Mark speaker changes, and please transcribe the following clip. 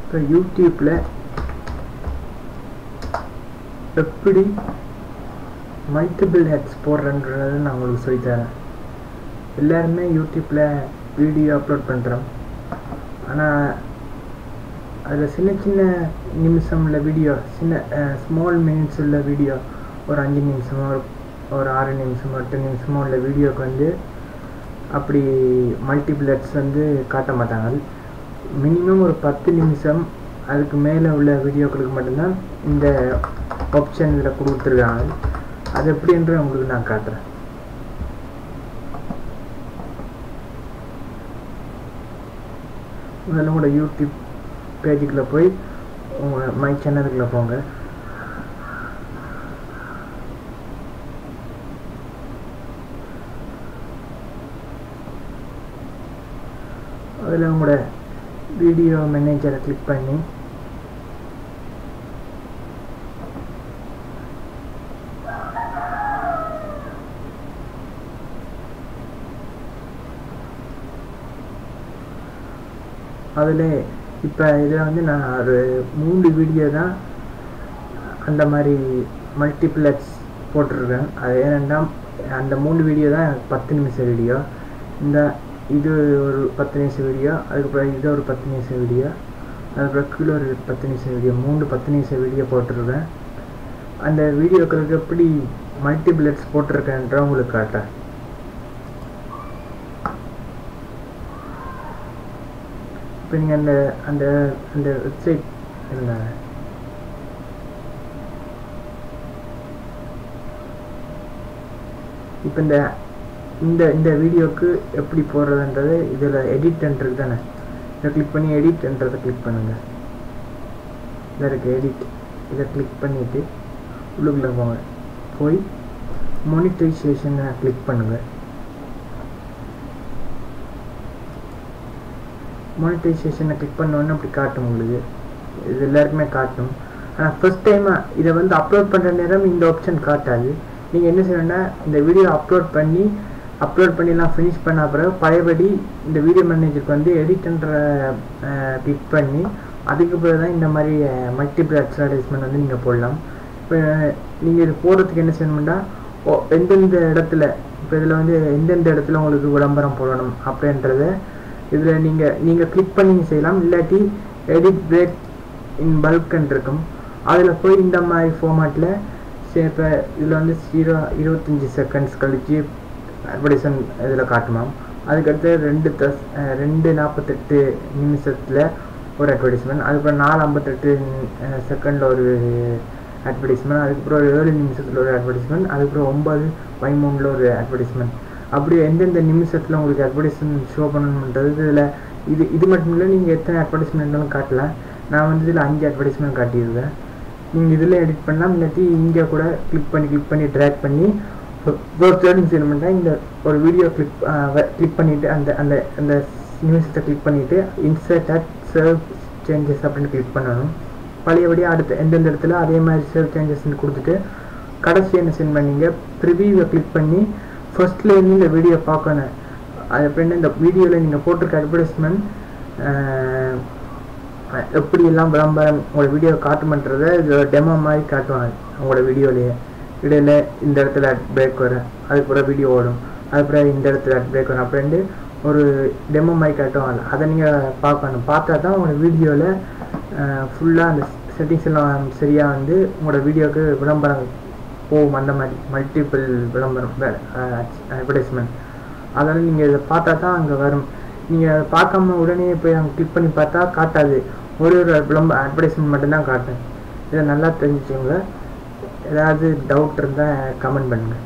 Speaker 1: இப்போ யூடியூப்பில் எப்படி மல்டிபிள் ஹெட்ஸ் போடுறேன்றதை நான் உங்களுக்கு சொல்லித்தரேன். எல்லாருமே யூடியூப்பில் வீடியோ அப்லோட் பண்ணுறோம், ஆனால் அதில் சின்ன சின்ன நிமிஷம் உள்ள வீடியோ, ஸ்மால் மினிட்ஸ் உள்ள வீடியோ, ஒரு 5 நிமிஷமோ ஒரு 6 நிமிஷமோ 8 நிமிஷமோ உள்ள வீடியோக்கு வந்து அப்படி மல்டிபிள் ஹெட்ஸ் வந்து காட்ட மாட்டாங்க. மினிமம் ஒரு 10 நிமிஷம் அதுக்கு மேலே உள்ள வீடியோக்களுக்கு மட்டும்தான் இந்த ஆப்ஷன் இதில் கொடுத்துருக்காங்க. அது எப்படின்ற உங்களுக்கு நான் காட்டுறேன். முதல்ல உங்களோட யூடியூப் பேஜுக்குள்ளே போய் உங்கள் மை சேனலுக்குள்ளே போங்க. அதில் உங்களோட வீடியோ மேனேஜரை கிளிக் பண்ணி அதில் இப்போ இதில் வந்து நான் ஒரு 3 வீடியோ தான் அந்த மாதிரி மல்டிப்ளெக்ஸ் போட்டிருக்கேன். அது ஏன்னா அந்த 3 வீடியோ தான் எனக்கு 10 நிமிஷம் வீடியோ. இது ஒரு 10 நிமிஷம் வீடியோ, அதுக்கப்புறம் இது ஒரு 10 நிமிஷம் வீடியோ, அதுக்கப்புறம் கீழே ஒரு 10 நிமிஷம் வீடியோ, 3 10 நிமிஷம் வீடியோ போட்டிருக்கேன். அந்த வீடியோக்களுக்கு எப்படி மல்டிப்ளெக்ஸ் போட்டிருக்கேன்ற உங்களுக்கு காட்டுறேன். இப்போ நீங்கள் அந்த வெப்சைட் என்ன இப்போ இந்த வீடியோக்கு எப்படி போடுறதுன்றது இதில் எடிட்ன்றது தானே. இதை கிளிக் பண்ணி எடிட்ன்றதை கிளிக் பண்ணுங்கள். இதில் இருக்குது எடிட், இதை கிளிக் பண்ணிவிட்டு உள்ளுக்குள்ளே போங்க. போய் மானிட்டைசேஷனை கிளிக் பண்ணுங்கள். மானிட்டைசேஷனை கிளிக் பண்ணோன்னு அப்படி காட்டும் உங்களுக்கு. இது எல்லாருக்குமே காட்டும். ஆனால் ஃபர்ஸ்ட் டைமாக இதை வந்து அப்லோட் பண்ணுற நேரம் இந்த ஆப்ஷன் காட்டாது. நீங்கள் என்ன செய்யணும்னா இந்த வீடியோ அப்லோட் பண்ணிலாம் ஃபினிஷ் பண்ண பிறகு பழையபடி இந்த வீடியோ மேனேஜருக்கு வந்து எடிட்ன்ற கிளிக் பண்ணி அதுக்கு பிறகு தான் இந்த மாதிரி மல்டிபிள் அட்வர்டைஸ்மெண்ட் வந்து நீங்கள் போடலாம். இப்போ நீங்கள் இது போடுறதுக்கு என்ன செய்யணும்னா எந்தெந்த இடத்துல, இப்போ இதில் வந்து எந்தெந்த இடத்துல உங்களுக்கு விளம்பரம் போடணும் அப்படின்றத இதில் நீங்கள் கிளிக் பண்ணி செய்யலாம். இல்லாட்டி எடிட் பிரேக் இன் பல்க்ன்னு இருக்கும், அதில் போய் இந்த மாதிரி ஃபார்மேட்டில் இப்போ இதில் வந்து 25 செகண்ட்ஸ் கழிச்சு அட்வர்டைஸ்மெண்ட் இதில் காட்டுமாம். அதுக்கடுத்து 2:48 நிமிஷத்தில் ஒரு அட்வர்டைஸ்மெண்ட், அதுக்கப்புறம் 4:58 செகண்டில் ஒரு அட்வர்டைஸ்மெண்ட், அதுக்கப்புறம் 7 நிமிஷத்தில் ஒரு அட்வர்டைஸ்மெண்ட், அதுக்கப்புறம் 9:13 ஒரு அட்வர்டைஸ்மெண்ட். அப்படி எந்தெந்த நிமிஷத்தில் உங்களுக்கு அட்வர்டைஸ்மெண்ட் ஷோ பண்ணணுன்றது இதில் இது மட்டும் இல்லை, நீங்கள் எத்தனை அட்வர்டைஸ்மெண்ட்னாலும் காட்டலாம். நான் வந்து இதில் 5 அட்வர்டைஸ்மெண்ட் காட்டியிருக்கேன். நீங்கள் இதில் எடிட் பண்ணலாம், இல்லாட்டி இங்கே கூட கிளிக் பண்ணி ட்ராக் பண்ணி ஒரு தேர்டிங் செய்யணும்னா இந்த ஒரு வீடியோ கிளிக் பண்ணிவிட்டு அந்த நிமிஷத்தை கிளிக் பண்ணிவிட்டு இன்சர்ட் அட் சர்வ் சேஞ்சஸ் அப்படின்னு கிளிக் பண்ணணும். பழையபடி அடுத்த எந்தெந்த இடத்துல அதே மாதிரி சர்வ் சேஞ்சஸ்ன்னு கொடுத்துட்டு கடைசி என்ன சென்ட் பண்ணிங்க ப்ரிவியூவை கிளிக் பண்ணி ஃபர்ஸ்ட்லேருந்து இந்த வீடியோ பார்க்கணும். அது எப்படின்னா இந்த வீடியோவில் நீங்கள் போட்டிருக்க அட்வர்டைஸ்மெண்ட் எப்படியெல்லாம் விளம்பரம் உங்களோட வீடியோ காட்டுமன்றதை இது டெமோ மாதிரி காட்டுவாங்க. உங்களோட வீடியோலேயே இடையில இந்த இடத்துல அட் பிரேக் வரும், அதுக்கப்புறம் வீடியோ ஓடும், அதுக்கப்புறம் இந்த இடத்துல அட் பிரேக் வரும் அப்படின்ட்டு ஒரு டெமோ மாதிரி காட்டுவாங்க. அதை நீங்கள் பார்க்கணும். பார்த்தா தான் உங்களோட வீடியோவில் ஃபுல்லாக அந்த செட்டிங்ஸ் எல்லாம் சரியாக வந்து உங்களோட வீடியோவுக்கு விளம்பரம் போகும். அந்த மாதிரி மல்டிபிள் விளம்பரம் அட்வர்டைஸ்மெண்ட் அதெல்லாம் நீங்கள் இதை பார்த்தா தான் அங்கே வரும். நீங்கள் அதை பார்க்காம உடனே போய் அங்கே கிளிக் பண்ணி பார்த்தா காட்டாது. ஒரு அட்வர்டைஸ்மெண்ட் மட்டும்தான் காட்டும். இதை நல்லா தெரிஞ்சுக்கோங்க. ஏதாவது டவுட் இருந்தால் கமெண்ட் பண்ணுங்கள்.